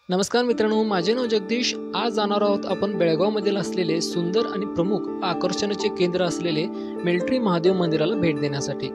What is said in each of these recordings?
नमस्कार मित्रांनो, माझे नाव जगदीश। आज जाणार आहोत आपण बेळगावमधील असलेले सुंदर आणि प्रमुख आकर्षणाचे केंद्र असलेले मिलिटरी महादेव मंदिराला भेट देण्यासाठी।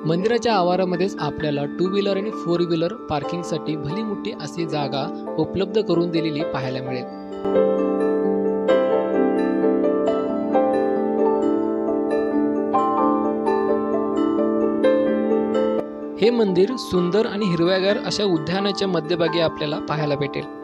मंदिराच्या आवारामध्येच आपल्याला 2 व्हीलर आणि 4 व्हीलर पार्किंगसाठी भली मोठी अशी जागा उपलब्ध करून दिलेली पाहायला मिळेल। हे मंदिर सुंदर आणि हिरव्यागार अशा उद्यानाच्या मध्यभागी आपल्याला पाहायला भेटेल।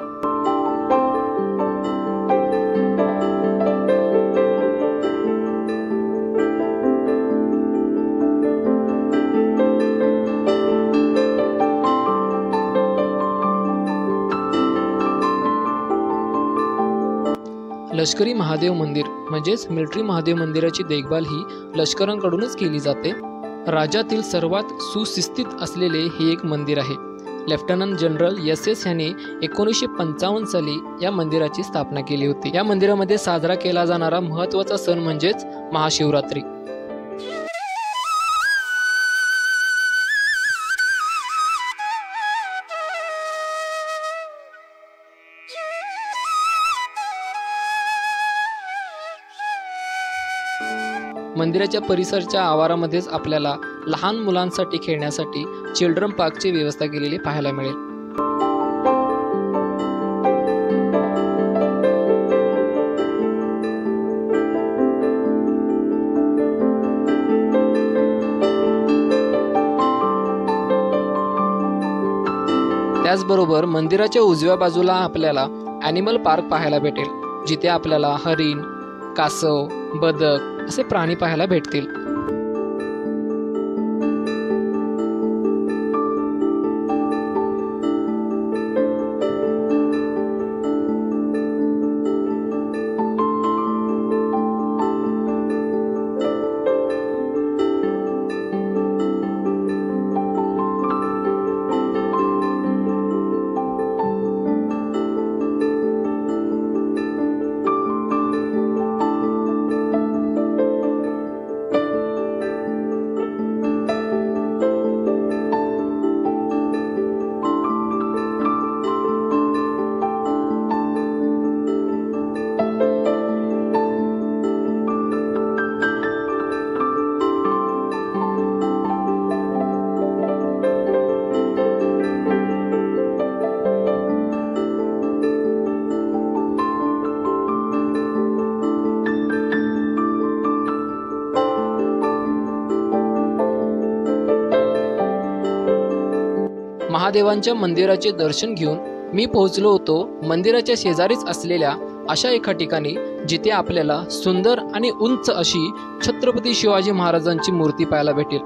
लष्करी महादेव मंदिर म्हणजेच मिलिटरी महादेव मंदिराची देखभाल ही लष्करांकडूनच केली जाते। राज्यातील सर्वात सुशिस्तीत असलेले हे एक मंदिर आहे। लेफ्टनंट जनरल SS यांनी 1955 साली या मंदिराची स्थापना केली होती। या मंदिरामध्ये साजरा केला जाणारा महत्त्वाचा सण म्हणजेच महाशिवरात्री। मंदिराच्या परिसराच्या आवारामध्येच आपल्याला लहान मुलांसाठी खेळण्यासाठी चिल्ड्रन पार्कची व्यवस्था केलेली पाहायला मिळेल। त्याचबरोबर मंदिराच्या उजव्या बाजूला आपल्याला ॲनिमल पार्क पाहायला भेटेल, जिथे आपल्याला हरिण, कासव, बदक असे प्राणी पाहायला भेटतील। महादेवांच्या मंदिराचे दर्शन घेऊन मी पोहोचलो होतो मंदिराच्या शेजारीच असलेल्या अशा एका ठिकाणी, जिथे आपल्याला सुंदर आणि उंच अशी छत्रपती शिवाजी महाराजांची मूर्ती पाहायला भेटेल।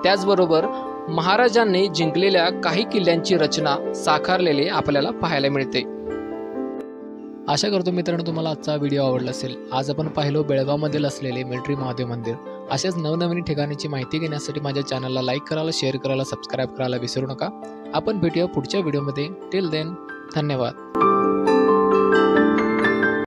त्याचबरोबर महाराजांनी जिंकलेल्या काही किल्ल्यांची रचना साकारलेले आपल्याला पाहायला मिळते। आशा करतो मित्रांनो तुम्हाला आजचा व्हिडिओ आवडला असेल। आज आपण पाहिलो बेळगावमधील असलेले मिलिटरी महादेव मंदिर। अशाच नवनवीन ठिकाणाची माहिती घेण्यासाठी माझ्या चॅनलला लाईक करायला, शेअर करायला, सबस्क्राईब करायला विसरू नका। आपण भेटूया पुढच्या व्हिडिओमध्ये। टिल देन, धन्यवाद।